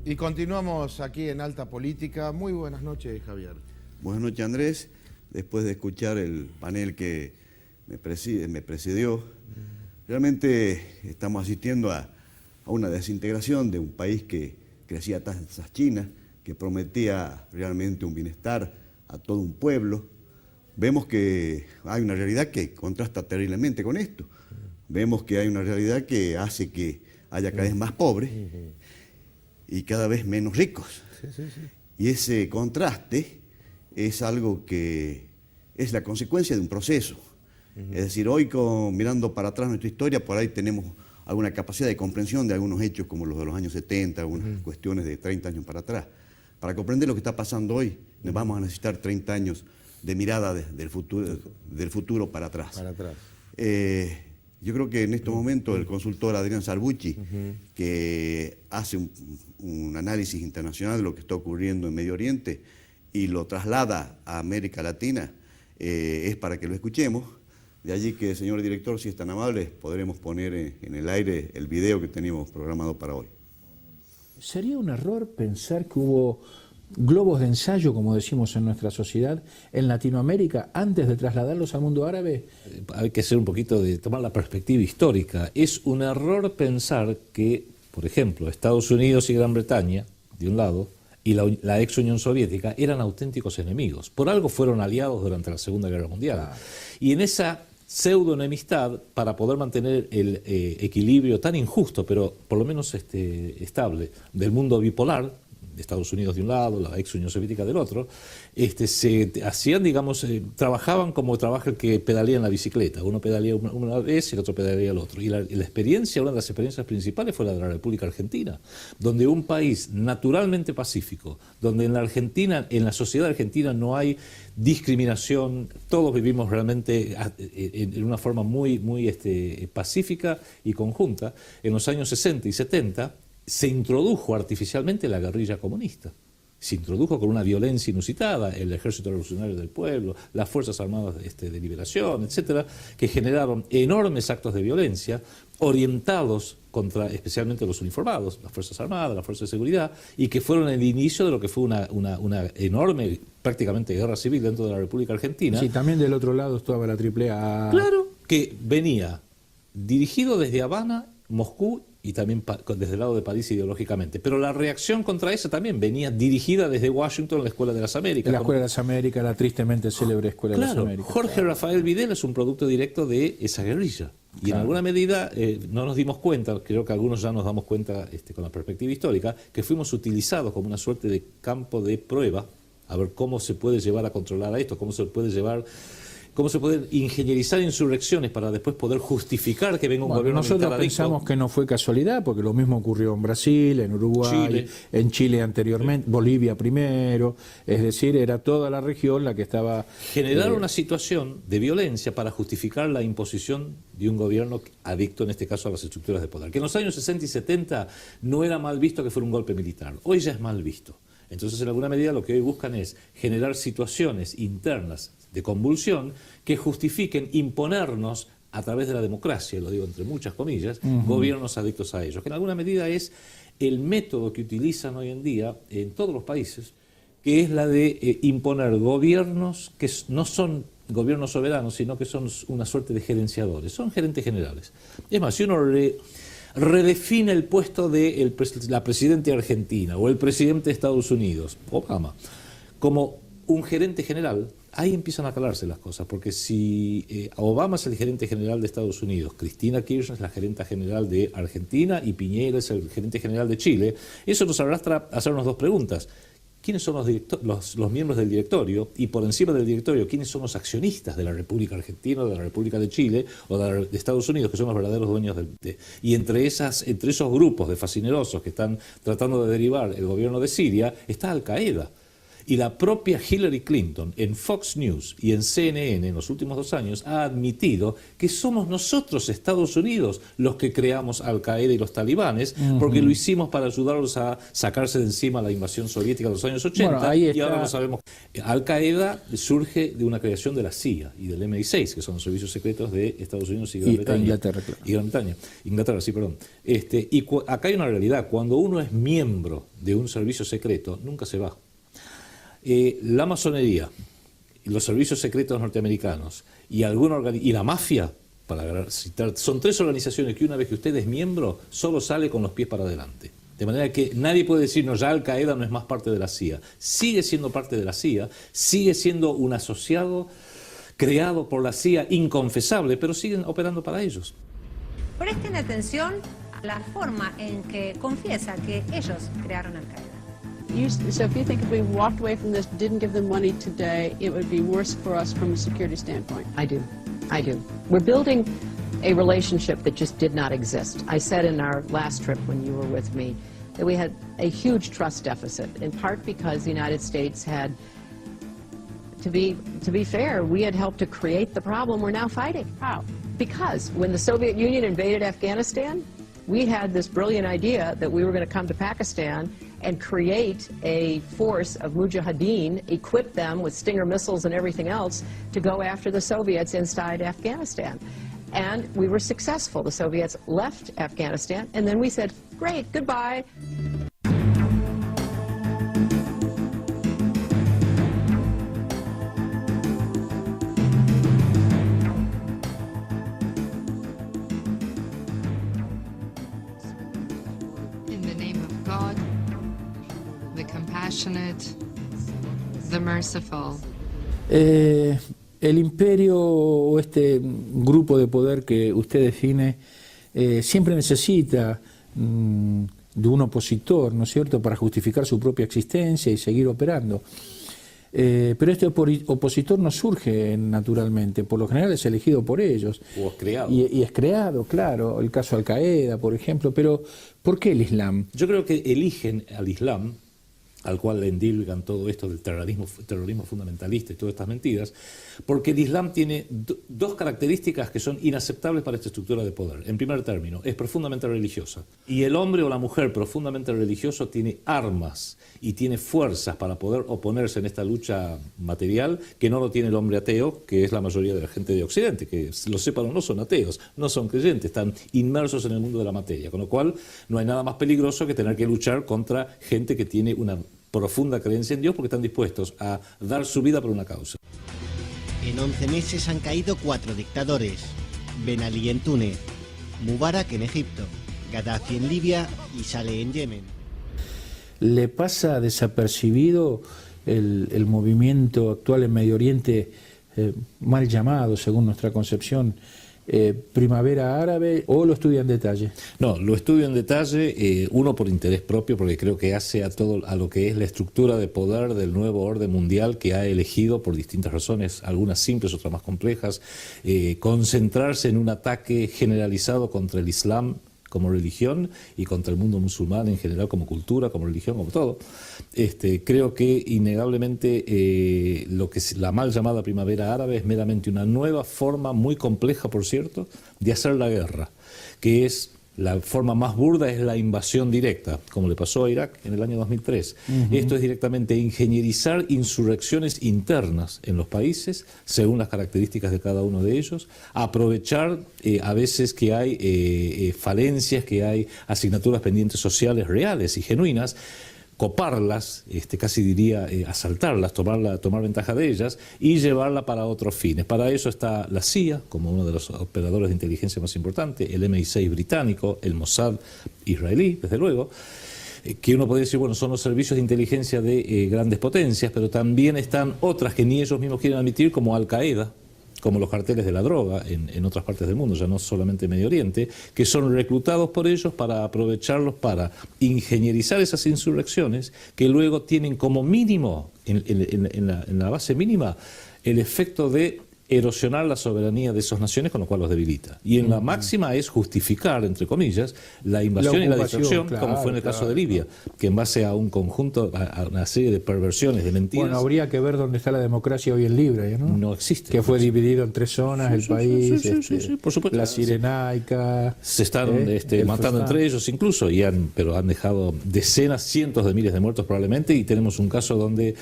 Y continuamos aquí en Alta Política. Muy buenas noches, Javier. Buenas noches, Andrés. Después de escuchar el panel que me presidió, realmente estamos asistiendo a una desintegración de un país que crecía a tasas chinas, que prometía realmente un bienestar a todo un pueblo. Vemos que hay una realidad que contrasta terriblemente con esto. Vemos que hay una realidad que hace que haya cada vez más pobres y cada vez menos ricos. Y ese contraste es algo que es la consecuencia de un proceso. Es decir, hoy mirando para atrás nuestra historia, por ahí tenemos alguna capacidad de comprensión de algunos hechos como los de los años 70, algunas cuestiones de 30 años para atrás. Para comprender lo que está pasando hoy, nos vamos a necesitar 30 años de mirada del futuro para atrás. Yo creo que en estos momentos el consultor Adrián Sarbucci, que hace un análisis internacional de lo que está ocurriendo en Medio Oriente y lo traslada a América Latina, es para que lo escuchemos. De allí que, señor director, si es tan amable, podremos poner en el aire el video que teníamos programado para hoy. ¿Sería un error pensar que hubo globos de ensayo, como decimos en nuestra sociedad, en Latinoamérica antes de trasladarlos al mundo árabe? Hay que hacer un poquito de tomar la perspectiva histórica. Es un error pensar que, por ejemplo, Estados Unidos y Gran Bretaña, de un lado, y la ex Unión Soviética eran auténticos enemigos. Por algo fueron aliados durante la Segunda Guerra Mundial. Y en esa pseudo-enemistad, para poder mantener el equilibrio tan injusto, pero por lo menos estable, del mundo bipolar, de Estados Unidos de un lado, la ex Unión Soviética del otro, se hacían, digamos, trabajaban como trabaja el que pedalea en la bicicleta. Uno pedalea una vez y el otro pedalea el otro. Y la experiencia, una de las experiencias principales fue la de la República Argentina, donde un país naturalmente pacífico, donde en la Argentina, en la sociedad argentina no hay discriminación, todos vivimos realmente en una forma muy pacífica y conjunta. En los años 60 y 70 se introdujo artificialmente la guerrilla comunista. Se introdujo con una violencia inusitada, el Ejército Revolucionario del Pueblo, las Fuerzas Armadas de Liberación, etcétera, que generaron enormes actos de violencia orientados contra especialmente los uniformados, las Fuerzas Armadas, las Fuerzas de Seguridad, y que fueron el inicio de lo que fue una enorme, prácticamente guerra civil dentro de la República Argentina. Sí, también del otro lado estaba la AAA. Claro, que venía dirigido desde Habana, Moscú, y también desde el lado de París ideológicamente. Pero la reacción contra eso también venía dirigida desde Washington, la Escuela de las Américas. La Escuela de las Américas, la tristemente célebre Escuela de las Américas. Jorge Rafael Videla es un producto directo de esa guerrilla. Y en alguna medida no nos dimos cuenta, creo que algunos ya nos damos cuenta con la perspectiva histórica, que fuimos utilizados como una suerte de campo de prueba, a ver cómo se puede llevar a controlar a esto, cómo se pueden ingenierizar insurrecciones para después poder justificar que venga un gobierno militar adicto. Nosotros pensamos que no fue casualidad, porque lo mismo ocurrió en Brasil, en Uruguay, en Chile anteriormente, Bolivia primero, es decir, era toda la región la que estaba... Generar una situación de violencia para justificar la imposición de un gobierno adicto, en este caso, a las estructuras de poder. Que en los años 60 y 70 no era mal visto que fuera un golpe militar, hoy ya es mal visto. Entonces, en alguna medida, lo que hoy buscan es generar situaciones internas de convulsión que justifiquen imponernos a través de la democracia, lo digo entre muchas comillas, gobiernos adictos a ellos, que en alguna medida es el método que utilizan hoy en día en todos los países, que es la de imponer gobiernos que no son gobiernos soberanos, sino que son una suerte de gerenciadores, son gerentes generales. Es más, si uno redefine el puesto de la presidenta de Argentina o el presidente de Estados Unidos, Obama, como un gerente general, ahí empiezan a calarse las cosas, porque si Obama es el gerente general de Estados Unidos, Cristina Kirchner es la gerenta general de Argentina y Piñera es el gerente general de Chile, eso nos arrastra a hacernos dos preguntas. ¿Quiénes son los miembros del directorio? Y por encima del directorio, ¿quiénes son los accionistas de la República Argentina, de la República de Chile o de Estados Unidos, que son los verdaderos dueños y entre esos grupos de fascinerosos que están tratando de derivar el gobierno de Siria, está Al Qaeda. Y la propia Hillary Clinton en Fox News y en CNN en los últimos 2 años ha admitido que somos nosotros, Estados Unidos, los que creamos Al-Qaeda y los talibanes, porque lo hicimos para ayudarlos a sacarse de encima la invasión soviética de los años 80. Bueno, ahí y está. ahora lo sabemos. Al-Qaeda surge de una creación de la CIA y del MI6, que son los servicios secretos de Estados Unidos y Gran Bretaña. Inglaterra, claro. Y Gran Bretaña. Inglaterra, sí, perdón. Acá hay una realidad. Cuando uno es miembro de un servicio secreto, nunca se va. La masonería, los servicios secretos norteamericanos y la mafia, para citar, son 3 organizaciones que una vez que usted es miembro, solo sale con los pies para adelante. De manera que nadie puede decirnos ya Al-Qaeda no es más parte de la CIA. Sigue siendo parte de la CIA, sigue siendo un asociado creado por la CIA inconfesable, pero siguen operando para ellos. Presten atención a la forma en que confiesa que ellos crearon Al-Qaeda. So if you think if we walked away from this, didn't give them money today, it would be worse for us from a security standpoint. I do. We're building a relationship that just did not exist. I said in our last trip when you were with me that we had a huge trust deficit, in part because the United States had, to be fair, we had helped to create the problem we're now fighting. How? Because when the Soviet Union invaded Afghanistan, we had this brilliant idea that we were going to come to Pakistan and create a force of mujahideen, equip them with Stinger missiles and everything else to go after the Soviets inside Afghanistan. And we were successful. The Soviets left Afghanistan, and then we said, great, goodbye. In the name of God, the compassionate, the merciful. El imperio o este grupo de poder que usted define siempre necesita de un opositor, ¿no es cierto?, para justificar su propia existencia y seguir operando. Pero este opositor no surge naturalmente, por lo general es elegido por ellos. O es creado. Y es creado, claro, el caso Al-Qaeda, por ejemplo. Pero, ¿por qué el Islam? Yo creo que eligen al Islam, al cual le endilgan todo esto del terrorismo fundamentalista y todas estas mentiras, porque el Islam tiene 2 características que son inaceptables para esta estructura de poder. En primer término, es profundamente religiosa. Y el hombre o la mujer profundamente religioso tiene armas y tiene fuerzas para poder oponerse en esta lucha material que no lo tiene el hombre ateo, que es la mayoría de la gente de Occidente, que lo sepan o no son ateos, no son creyentes, están inmersos en el mundo de la materia. Con lo cual, no hay nada más peligroso que tener que luchar contra gente que tiene una profunda creencia en Dios porque están dispuestos a dar su vida por una causa. En 11 meses han caído 4 dictadores: Ben Ali en Túnez, Mubarak en Egipto, Gaddafi en Libia y Saleh en Yemen. ¿Le pasa desapercibido el movimiento actual en Medio Oriente, mal llamado, según nuestra concepción, primavera árabe, o lo estudia en detalle? No, lo estudio en detalle, uno por interés propio, porque creo que hace a lo que es la estructura de poder del nuevo orden mundial que ha elegido por distintas razones, algunas simples, otras más complejas, concentrarse en un ataque generalizado contra el Islam como religión y contra el mundo musulmán en general como cultura, como religión, como todo. Creo que innegablemente lo que es la mal llamada primavera árabe es meramente una nueva forma, muy compleja por cierto, de hacer la guerra, que es la forma más burda, es la invasión directa, como le pasó a Irak en el año 2003. Esto es directamente ingenierizar insurrecciones internas en los países, según las características de cada uno de ellos, aprovechar a veces que hay falencias, que hay asignaturas pendientes sociales reales y genuinas, coparlas, casi diría asaltarlas, tomar ventaja de ellas y llevarla para otros fines. Para eso está la CIA, como uno de los operadores de inteligencia más importantes, el MI6 británico, el Mossad israelí, desde luego, que uno podría decir, bueno, son los servicios de inteligencia de grandes potencias, pero también están otras que ni ellos mismos quieren admitir, como Al-Qaeda, como los carteles de la droga en otras partes del mundo, ya no solamente en Medio Oriente, que son reclutados por ellos para aprovecharlos para ingenierizar esas insurrecciones que luego tienen como mínimo, en la base mínima, el efecto de erosionar la soberanía de esas naciones, con lo cual los debilita. Y en la máxima es justificar, entre comillas, la invasión y la destrucción, claro, como fue en el caso de Libia, que en base a un conjunto, a una serie de perversiones, de mentiras... Bueno, habría que ver dónde está la democracia hoy en Libia, ¿no? No existe. Que fue dividido en 3 zonas, el país, sí, por supuesto. la Cirenaica... Se están matando Fustan. entre ellos incluso, pero han dejado decenas, cientos de miles de muertos probablemente, y tenemos un caso donde,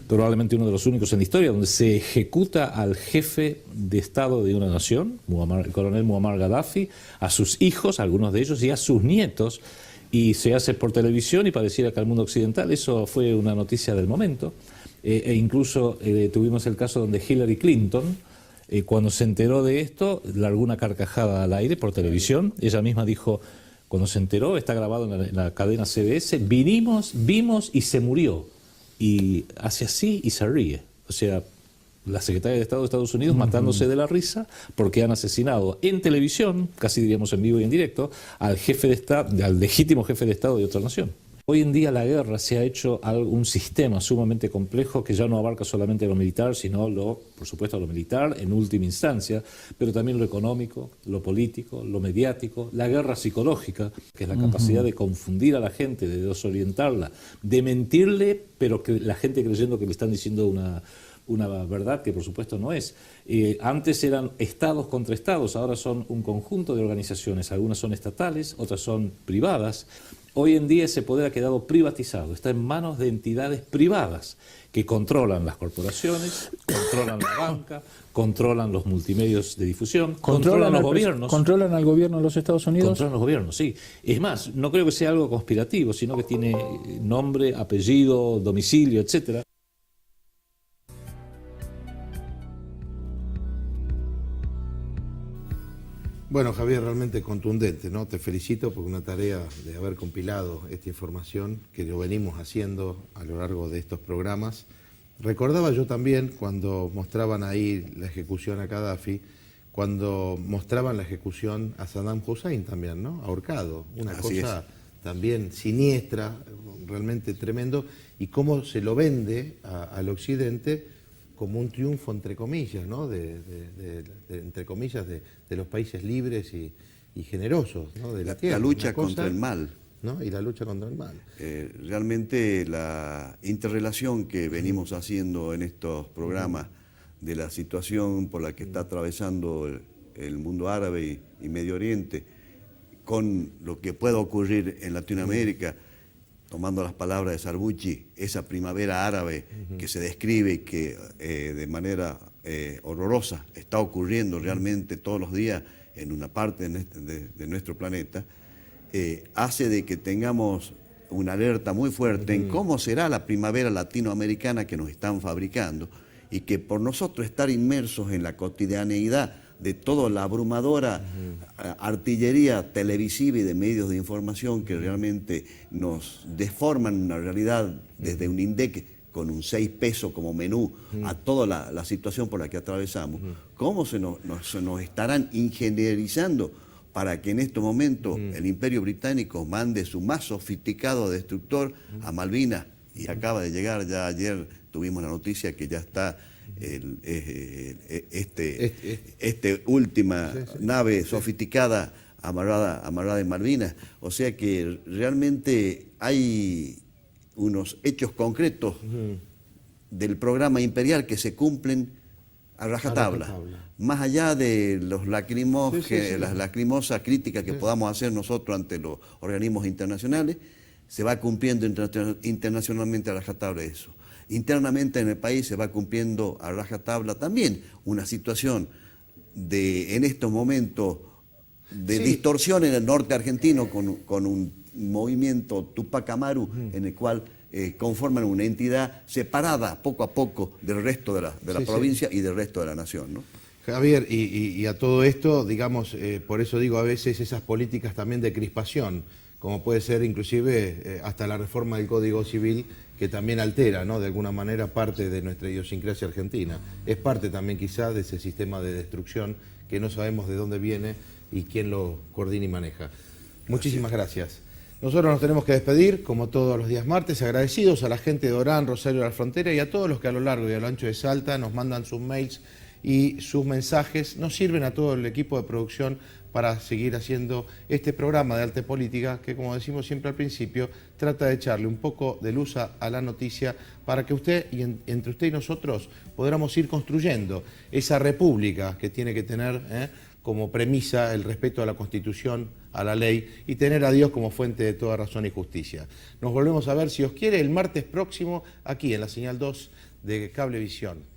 probablemente uno de los únicos en la historia, donde se ejecuta al jefe de Estado de una nación, el coronel Muammar Gaddafi, a sus hijos, algunos de ellos, y a sus nietos, y se hace por televisión y pareciera que al mundo occidental eso fue una noticia del momento. E incluso tuvimos el caso donde Hillary Clinton, cuando se enteró de esto, largó una carcajada al aire por televisión. Ella misma dijo, cuando se enteró, está grabado en la cadena CBS, vimos y se murió. Y hace así y se ríe. O sea, la secretaria de Estado de Estados Unidos matándose de la risa porque han asesinado en televisión, casi diríamos en vivo y en directo, al jefe de Estado, al legítimo jefe de Estado de otra nación. Hoy en día la guerra se ha hecho un sistema sumamente complejo que ya no abarca solamente lo militar, sino por supuesto lo militar en última instancia, pero también lo económico, lo político, lo mediático, la guerra psicológica, que es la capacidad de confundir a la gente, de desorientarla, de mentirle, pero que la gente creyendo que le están diciendo una verdad que por supuesto no es. Antes eran estados contra estados, ahora son un conjunto de organizaciones, algunas son estatales, otras son privadas. Hoy en día ese poder ha quedado privatizado, está en manos de entidades privadas que controlan las corporaciones, controlan la banca, controlan los multimedios de difusión, controlan los gobiernos. ¿Controlan al gobierno de los Estados Unidos? Controlan los gobiernos, sí. Es más, no creo que sea algo conspirativo, sino que tiene nombre, apellido, domicilio, etcétera. Bueno, Javier, realmente contundente, ¿no? Te felicito por una tarea de haber compilado esta información que lo venimos haciendo a lo largo de estos programas. Recordaba yo también cuando mostraban ahí la ejecución a Gaddafi, cuando mostraban la ejecución a Saddam Hussein también, ¿no? Ahorcado, una Así cosa también siniestra, realmente tremendo, y cómo se lo vende al occidente como un triunfo, entre comillas, ¿no? Entre comillas, de los países libres y generosos, ¿no? De la tierra. La lucha contra el mal. ¿No? Y la lucha contra el mal. Realmente la interrelación que venimos haciendo en estos programas de la situación por la que está atravesando el mundo árabe y Medio Oriente, con lo que pueda ocurrir en Latinoamérica, tomando las palabras de Sarbucci, esa primavera árabe que se describe y que de manera horrorosa está ocurriendo realmente todos los días en una parte de nuestro planeta, hace de que tengamos una alerta muy fuerte en cómo será la primavera latinoamericana que nos están fabricando, y que por nosotros estar inmersos en la cotidianeidad de toda la abrumadora artillería televisiva y de medios de información que realmente nos deforman una realidad desde un INDEC con un 6 pesos como menú a toda la situación por la que atravesamos, cómo se nos estarán ingenierizando para que en estos momentos el Imperio Británico mande su más sofisticado destructor a Malvinas, y acaba de llegar, ya ayer tuvimos la noticia que ya está última nave sofisticada amarrada en Malvinas. O sea que realmente hay unos hechos concretos del programa imperial que se cumplen a rajatabla. Más allá de las lacrimosas críticas que podamos hacer nosotros ante los organismos internacionales, se va cumpliendo internacionalmente a rajatabla eso. Internamente en el país se va cumpliendo a rajatabla también una situación en estos momentos de distorsión en el norte argentino con un movimiento Tupac Amaru en el cual conforman una entidad separada poco a poco del resto de la provincia y del resto de la nación, ¿no? Javier, y a todo esto, digamos, por eso digo a veces esas políticas también de crispación, como puede ser inclusive hasta la reforma del Código Civil, que también altera, ¿no?, de alguna manera parte de nuestra idiosincrasia argentina. Es parte también quizá de ese sistema de destrucción que no sabemos de dónde viene y quién lo coordina y maneja. Muchísimas gracias. Nosotros nos tenemos que despedir, como todos los días martes, agradecidos a la gente de Orán, Rosario de la Frontera y a todos los que a lo largo y a lo ancho de Salta nos mandan sus mails y sus mensajes nos sirven a todo el equipo de producción para seguir haciendo este programa de Arte Política que, como decimos siempre al principio, trata de echarle un poco de luz a la noticia para que usted y entre usted y nosotros podamos ir construyendo esa república que tiene que tener como premisa el respeto a la Constitución, a la ley y tener a Dios como fuente de toda razón y justicia. Nos volvemos a ver, si os quiere, el martes próximo aquí en la señal 2 de Cablevisión.